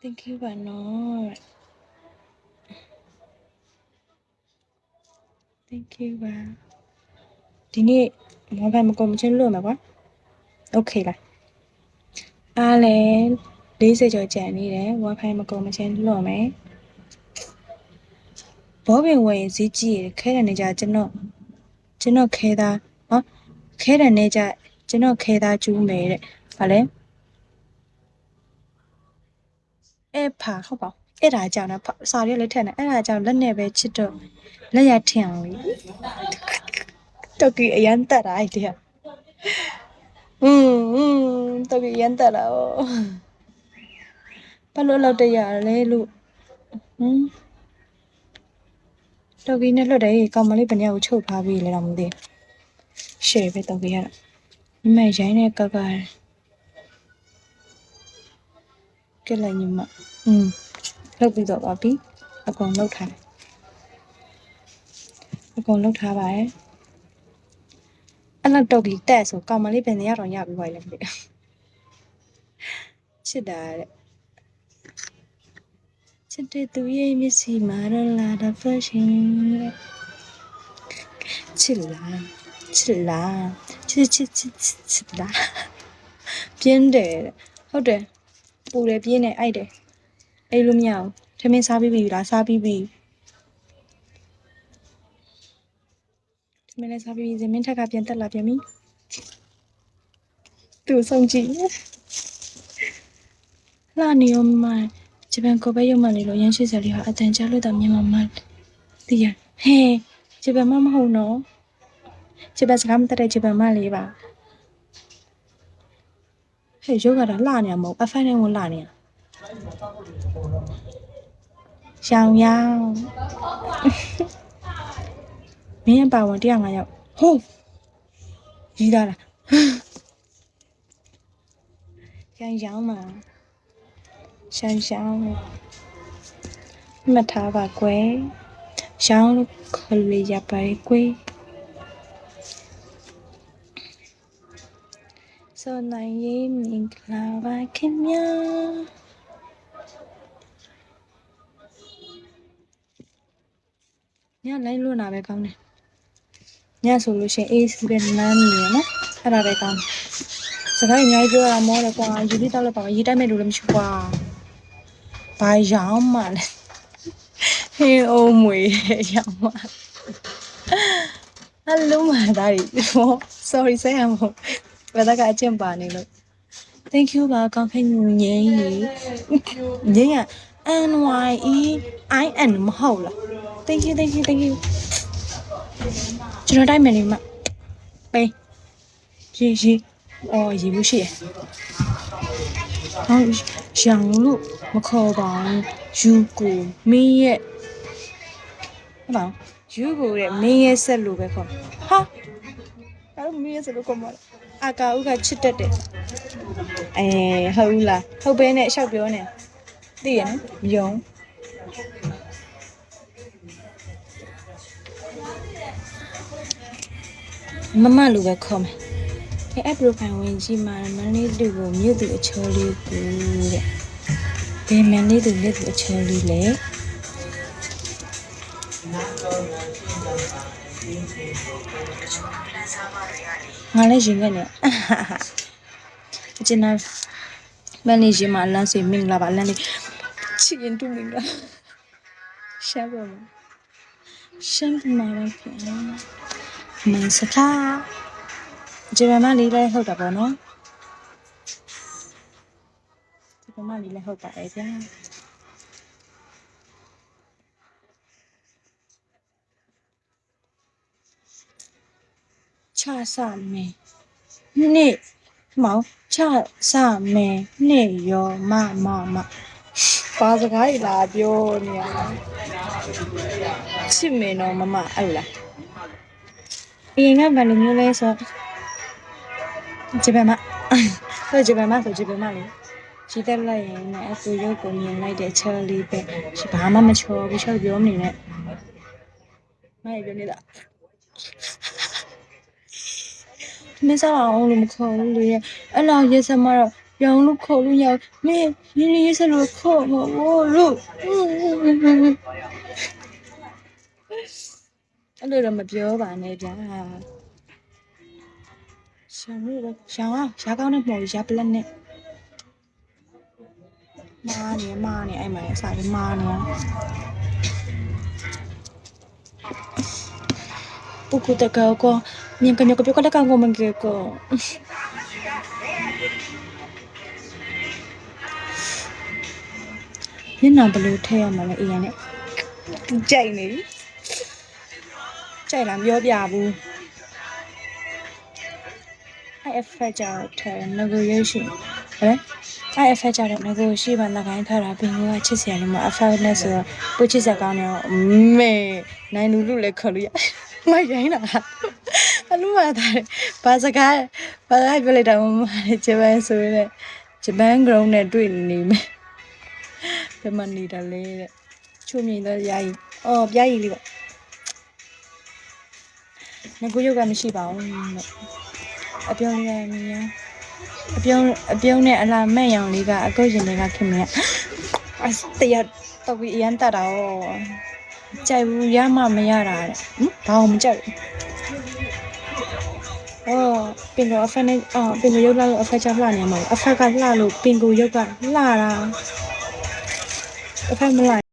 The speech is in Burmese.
Thank you ပါနော် Thank you ပါဒီနေ့ဘာမှမကုန်မချင်းလို့မှာကွာ Okay လားအားလဲ40ကျော်ကျန်နေတယ် Wi-Fi မကုန်မချင်းလို့မယ်ဘောပင်ဝယ်ရင်ဈေးကြီးရခဲတယ်နေကြကျွန်တော်ခဲသားဟောခဲတယ်နေကြကျွန်တော်ခဲသားကျူးမယ်တဲ့ဘာလဲအဲ့ဖာဟုတ်ပါအဲ့ဒါကြောင့်နော်စာရွက်လေးထက်နေအဲ့ဒါကြောင့်လက်နဲ့ပဲချစ်တော့လက်ရထင်အောင်လေတော်ကြီးအရန်တက်တာအဲ့ဒီတော်ကြီးအရန်တက်လာဘာလို့လောက်တရလဲလို့တော်ကြီးနဲ့လွတ်တယ်ကောင်မလေးဘယ်နှစ်ယောက်ချုပ်ထားပြီလဲတော့မသိရှယ်ပဲတော်ကြီးရတော့ညီမရိုင်းနဲ့ကကကဲလိုက်ညီမလောက်ပြီးတော့ပါပြီအကုန်လောက်ထားပါရဲ့အဲ့လောက်တော်ကြီးတက်ဆိုကောင်မလေးဘယ်နှစ်ယောက်တော့ရပြီးပါလဲမသိချစ်တာတဲ့ချစ်တဲ့သူရဲ့မျက်စိမှာတော့လာတာ fashion ချစ်လားချစ်လားပြင်းတယ်ဟုတ်တယ်ပူတယ်ပြင်းတယ်အိုက်တယ်အိတ်လို့မရဘူးထမင်းစားပြီးပြီလားစားပြီးပြီထမင်းလည်းစားပြီးပြီဇမင်းထက်ကပြန်တက်လာပြန်ပြီသူ့ဆုံးကြည့်လာနေရောမဂျပန်ကိုပဲရုံမှနေလို့ရန်ရှိစရာလေးဟာအတန်ကြားလို့တာမြန်မာမသိရဟဲဂျပန်မမဟုတ်နော်ဂျပန်စကားမတတ်တဲ့ဂျပန်မလေးပါဟဲ့ရုပ်ကတော့လှနေမှာမဟုတ်အဖိုင်နဲ့ဝင်လှနေတာရောင်မင်းပါဝင်105ရောက်ဟုတ်ကြီးသားလားရောင်မှာရှောင်းမှတ်ထားပါကွယ်ရောင်လို့ခေါ်လို့ရပါတယ်ကွယ်ဆိုနိုင်ရေးမင်္ဂလာပါခင်ဗျာညလိုင်းလွတ်နာပဲကောင်းတယ်ညဆိုလို့ရှိရင်အေးစီပဲနမ်းနေရနော်အဲ့ဒါပဲကောင်းစကားအများကြီးပြောရမောတယ်ကွာယူပြီးတောက်လိုက်ပါရေးတိုက်မဲ့လို့လည်းမရှိကွာဘာရောင်မှလဲဟင်းအိုးမွေရောင်မှအလုံးမသားရီ sorry ဆရာမဟုတ်ဘာသာကအကျင့်ပါနေလို့ thank you ပါကောင်းဖက်ငင်းကြီးက NYEIN မဟုတ်လား thank you ကျွန်တော်တိုက်မယ်နေမှာပေးရေအော်ရေဘူးရှိရဟောရောင်လို့မခေါ်ပါဘူးယူကိုမင်းရဲ့ဟုတ်ပါယူကိုရဲ့မင်းရဲ့ဆက်လို့ပဲခေါ်ဟာအဲ့မင်းရဲ့ဆက်လို့ခေါ်မှာအာကာဦးကချစ်တတ်တယ်ဟုတ်လားဟုတ်ပဲနဲ့ရှောက်ပြောနေသိရနော်မယုံမလိုပဲခေါ်မယ်အဲ့ပရိုဖိုင်ဝင်ကြီးမှာမန်လေးလူကိုမြို့သူအချောလေးကိုတဲ့ဘယ်မန်လေးသူမြို့သူအချောလေးလဲငါလည်းရင်ခဲ့နေအကျဉ်းမန်လေးကြီးမှာလမ်းစီမင်္ဂလာပါလမ်းလေးချစ်ရင်တူမင်္ဂလာရှာပါမရှမ်းမှာပဲပြန်မင်းစကားဂျပန်မလေးလည်းဟုတ်တာပေါ့နော်ဂျပန်မလေးလည်းဟုတ်ပါတယ်ဗျာချစမယ်နေ့မောင်ချစမယ်နေ့ရောမပါစကားကြီးလာပြောနေရချစ်မယ်နော်မအဲ့လားအရင်ကဘယ်လိုမျိုးလဲဆိုဂျပန်မဆိုဂျပန်မလေရှိတက်လိုက်ရင်လည်းအဆူရုပ်ကိုမြင်လိုက်တဲ့ချယ်လီပဲဘာမှမချောဘူးချက်ပြောမနေနဲ့မရပြောနေတာမင်းစားအောင်လို့မခေါ်ဘူးလေအဲ့လောက်ရက်စက်မှတော့ ရောင်လို့ခေါ်လို့ရမင်းရင်းရေးဆက်လို့ခေါ်မလို့အဲ့လိုတော့မပြောပါနဲ့ဗျာရှောင်းလို့ရောင်ရှားကောင်းနဲ့မော်ရပလက်နဲ့မာနေအဲ့မှာအစားကြီးမာနေပုကုတကောကောမြင်ကညကပြောကတကောင်ကိုမကေကောညနာဘလို့ထဲရမှာလဲအေးရနဲ့သူကြိုက်နေကြိုက်လားပြောပြဘူးအဲ့ effect ကြောင့်ထဲ negotiation ဟဲ့အဲ့ effect ကြောင့် negotiation ဘာလက်ခိုင်းထားတာပင်ကချစ်စရာလည်းမ effect နဲ့ဆိုတော့ပို့ချစ်စရာကောင်းတယ်မေနိုင်လူလူလည်းခေါ်လို့ရမရိုင်းတာအလူမသားဘာစကားပြောလိုက်တာမမဂျပန်ဆိုရဲဂျပန် ground နဲ့တွေ့နေမယ်ဘယ်မှာနေတာလဲတဲ့ချုံမြင်တော့ယာယီအော်ပြားရည်လေးပေါ့ငါကိုရုပ်ကမရှိပါဘူးအပြုံးရမြင်အပြုံးနဲ့အလားမဲ့ရောင်လေးကအကုတ်ရင်တွေကခင်မရတရားတော့ပြီးအရန်တတ်တာ哦ကြိုက်ဘူးရမှမရတာတဲ့ဘာမှမကြိုက်ဘူးပင်ကိုအဖက်နဲ့ပင်ကိုရုပ်လာလို့အဖက်ချလှနေမှာအဖက်ကလှလို့ပင်ကိုရုပ်ကလှတာအဖက်မလှ